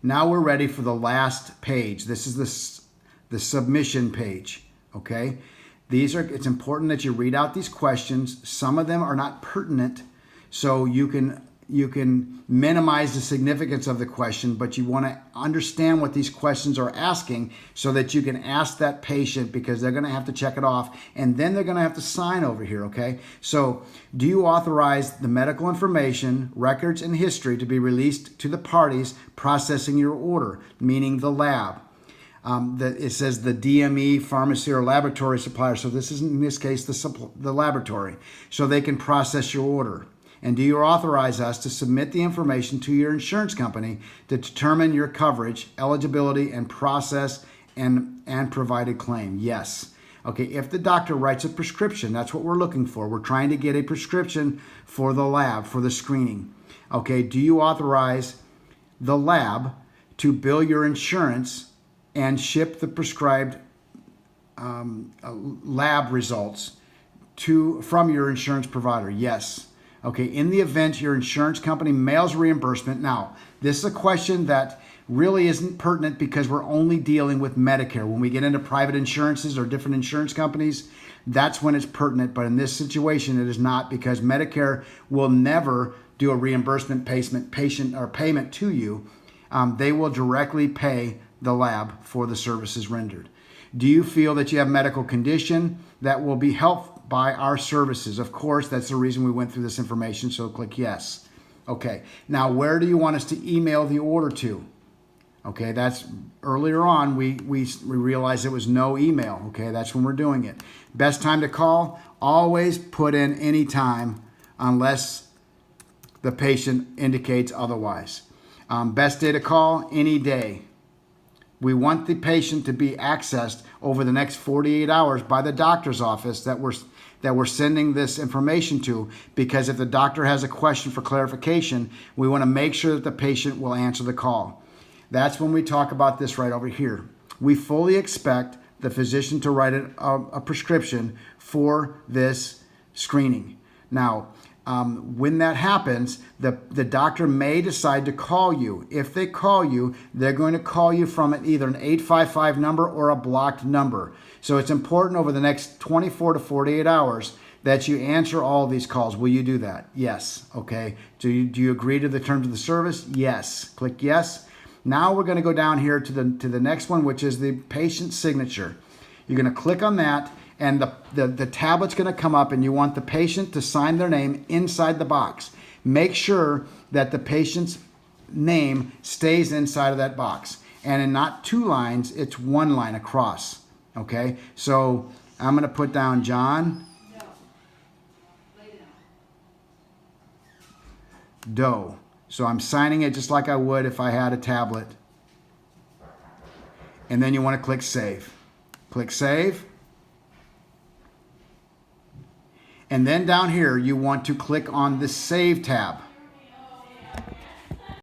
Now we're ready for the last page. This is the submission page, okay? It's important that you read out these questions. Some of them are not pertinent, so you can minimize the significance of the question, but you want to understand what these questions are asking so that you can ask that patient, because they're going to have to check it off, and then they're going to have to sign over here, okay? So, do you authorize the medical information, records, and history to be released to the parties processing your order, meaning the lab? It says the DME, pharmacy, or laboratory supplier. So this is, in this case, the laboratory, so they can process your order. And do you authorize us to submit the information to your insurance company to determine your coverage, eligibility, and process and provided claim? Yes. Okay, if the doctor writes a prescription, that's what we're looking for. We're trying to get a prescription for the lab, for the screening. Okay, do you authorize the lab to bill your insurance and ship the prescribed lab results from your insurance provider? Yes. Okay, in the event your insurance company mails reimbursement. Now, this is a question that really isn't pertinent because we're only dealing with Medicare. When we get into private insurances or different insurance companies, that's when it's pertinent. But in this situation, it is not, because Medicare will never do a reimbursement payment to you. They will directly pay the lab for the services rendered. Do you feel that you have medical condition that will be helped by our services? Of course, that's the reason we went through this information, so click yes. Okay, now where do you want us to email the order to? Okay, that's earlier on we realized it was no email. Okay, that's when we're doing it. Best time to call, always put in any time unless the patient indicates otherwise. Best day to call, any day. We want the patient to be accessed over the next 48 hours by the doctor's office that we're sending this information to, because if the doctor has a question for clarification, we want to make sure that the patient will answer the call. That's when we talk about this right over here. We fully expect the physician to write a prescription for this screening. Now, when that happens, the doctor may decide to call you. If they call you, they're going to call you from either an 855 number or a blocked number. So it's important over the next 24 to 48 hours that you answer all of these calls. Will you do that? Yes. Okay. Do you agree to the terms of the service? Yes. Click yes. Now we're going to go down here to the next one, which is the patient signature. You're going to click on that, and the tablet's going to come up, and you want the patient to sign their name inside the box. Make sure that the patient's name stays inside of that box. And in not two lines, it's one line across. Okay? So I'm going to put down John Doe. So I'm signing it just like I would if I had a tablet. And then you want to click Save. Click Save. And then down here, you want to click on the Save tab.